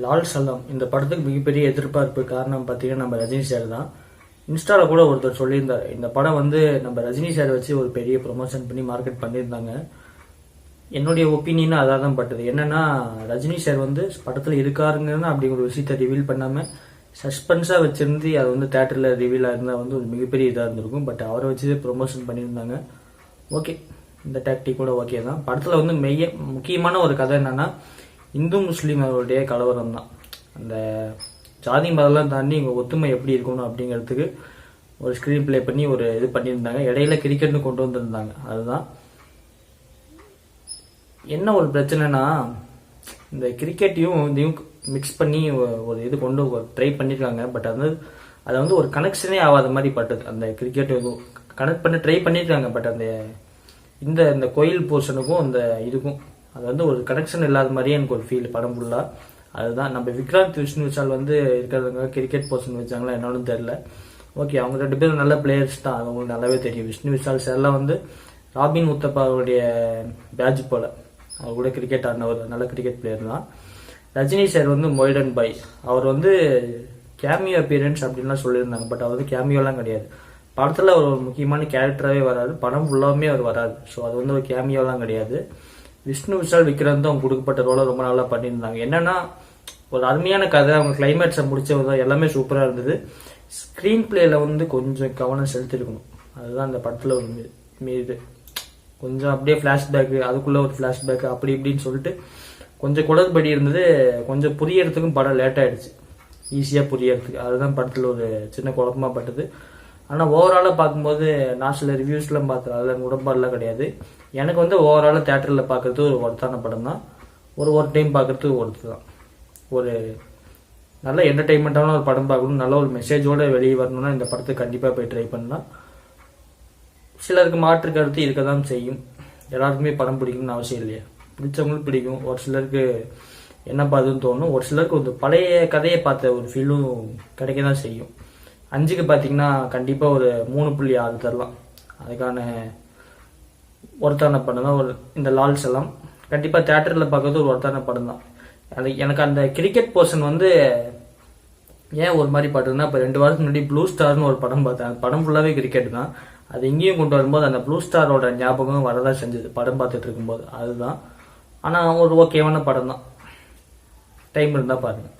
லால் சலாம் இந்த படத்துக்கு மிகப்பெரிய எதிர்பார்ப்பு காரணம் பார்த்தீங்கன்னா நம்ம ரஜினி சார் தான். இன்ஸ்டாவில் கூட ஒருத்தர் சொல்லியிருந்தார், இந்த படம் வந்து நம்ம ரஜினி சார் வச்சு ஒரு பெரிய ப்ரொமோஷன் பண்ணி மார்க்கெட் பண்ணியிருந்தாங்க. என்னுடைய ஒப்பீனியன் அதாக தான் பட்டது. என்னன்னா ரஜினி சார் வந்து படத்தில் இருக்காருங்கன்னு அப்படிங்கிற ஒரு விஷயத்த ரிவீல் பண்ணாமல் சஸ்பென்ஸாக வச்சிருந்து அது வந்து தேட்டரில் ரிவீல் இருந்தால் வந்து ஒரு மிகப்பெரிய இதாக இருந்திருக்கும். பட் அவரை வச்சு ப்ரொமோஷன் பண்ணியிருந்தாங்க. ஓகே, இந்த டாக்டிக் கூட ஓகே தான். படத்தில் வந்து முக்கியமான ஒரு கதை என்னன்னா இந்து முஸ்லீம் அவருடைய கலவரம் தான். அந்த ஜாதி மதம்லாம் தாண்டி இங்கே ஒத்துமை எப்படி இருக்கணும் அப்படிங்கிறதுக்கு ஒரு ஸ்க்ரீன் பிளே பண்ணி ஒரு இது பண்ணியிருந்தாங்க. இடையில கிரிக்கெட்னு கொண்டு வந்திருந்தாங்க. அதுதான் என்ன ஒரு பிரச்சனைனா, இந்த கிரிக்கெட்டையும் இதையும் மிக்ஸ் பண்ணி ஒரு இது கொண்டு ட்ரை பண்ணியிருக்காங்க. பட் அது வந்து ஒரு கனெக்ஷனே ஆகாத மாதிரி பட்டது. அந்த கிரிக்கெட் இதுவும் கனெக்ட் பண்ணி ட்ரை பண்ணியிருக்காங்க. பட் அந்த இந்த கோயில் போர்ஷனுக்கும் அந்த இதுக்கும் அது வந்து ஒரு கனெக்ஷன் இல்லாத மாதிரியே எனக்கு ஒரு ஃபீல் படம் ஃபுல்லாக. அதுதான் நம்ம விக்ராந்த் விஷ்ணு விஷால் வந்து இருக்கிறவங்க கிரிக்கெட் போர்ஷன் வச்சாங்களா என்னன்னு தெரியல. ஓகே, அவங்க 2 பேரும் நல்ல பிளேயர்ஸ் தான், அது உங்களுக்கு நல்லாவே தெரியும். விஷ்ணு விஷால் சார்லாம் வந்து ராபின் உத்தப்பா அவருடைய பேட்ச் போல அவர் கூட கிரிக்கெட் ஆடினவர், நல்ல கிரிக்கெட் பிளேயர் தான். ரஜினி சார் வந்து மொய்டன் பாய், அவர் வந்து கேமியோ அப்பியரன்ஸ் அப்படின்லாம் சொல்லியிருந்தாங்க. பட் அவர் வந்து கேமியோலாம் கிடையாது. படத்தில் அவர் ஒரு முக்கியமான கேரக்டராகவே வராது, படம் ஃபுல்லாகவே அவர் வராது. ஸோ அது வந்து ஒரு கேமியோலாம் கிடையாது. விஷ்ணு விஷால் விக்ராந்த் அவங்க கொடுக்கப்பட்ட ரோலை ரொம்ப நல்லா பண்ணியிருந்தாங்க. என்னன்னா ஒரு அருமையான கதை, அவங்க கிளைமேக்ஸை முடிச்சது எல்லாமே சூப்பராக இருந்தது. ஸ்க்ரீன் பிளேல வந்து கொஞ்சம் கவனம் செலுத்திருக்கணும். அதுதான் அந்த படத்தில் ஒரு மீது கொஞ்சம் அப்படியே ஃப்ளாஷ்பேக்கு, அதுக்குள்ளே ஒரு ஃப்ளாஷ்பேக்கு அப்படி இப்படின்னு சொல்லிட்டு கொஞ்சம் குளறுபடி இருந்தது. கொஞ்சம் புரியறதுக்கும் படம் லேட் ஆகிடுச்சு, ஈஸியாக புரியறதுக்கு. அதுதான் படத்தில் ஒரு சின்ன குழப்பமாக பட்டது. ஆனால் ஓவராலாக பார்க்கும்போது நான் சில ரிவ்யூஸ்லாம் பார்த்தேன், அதில் உடம்பாடெலாம் கிடையாது. எனக்கு வந்து ஓவராலாக தேட்டரில் பார்க்குறது ஒரு ஒர்த்தான படம் தான். ஒரு டைம் பார்க்குறது ஒர்த்து தான். ஒரு நல்ல என்டர்டெயின்மெண்ட்டான ஒரு படம் பார்க்கணும், நல்ல ஒரு மெசேஜோடு வெளியே வரணும்னா இந்த படத்தை கண்டிப்பாக போய் ட்ரை பண்ணலாம். சிலருக்கு மாற்று கருத்து இருக்க தான் செய்யும். எல்லாருக்குமே படம் பிடிக்கணும்னு அவசியம் இல்லையா, பிடிச்சவங்களுக்கு பிடிக்கும். ஒரு சிலருக்கு என்ன பார்த்துன்னு தோணும், ஒரு சிலருக்கு ஒரு பழைய கதையை பார்த்த ஒரு ஃபீலும் கிடைக்க தான் செய்யும். 5க்கு பார்த்தீங்கன்னா கண்டிப்பாக ஒரு 3.6 தரலாம். அதுக்கான ஒருத்தான படம் தான் இந்த லால் சலாம். கண்டிப்பாக தேட்டரில் பார்க்கறது ஒரு ஒருத்தான படம் தான். எனக்கு அந்த கிரிக்கெட் போர்ஷன் வந்து ஏன் ஒரு மாதிரி பாட்டுன்னா, இப்போ 2 வாரத்துக்கு முன்னாடி ப்ளூ ஸ்டார்னு ஒரு படம் பார்த்தேன். அந்த படம் ஃபுல்லாகவே கிரிக்கெட் தான். அது இங்கேயும் கொண்டு வரும்போது அந்த ப்ளூ ஸ்டாரோட ஞாபகம் வரதான் செஞ்சது படம் பார்த்துட்டு இருக்கும்போது. அதுதான். ஆனால் ஒரு ஓகேவான படம் தான், டைம் இருந்தால் பாருங்கள்.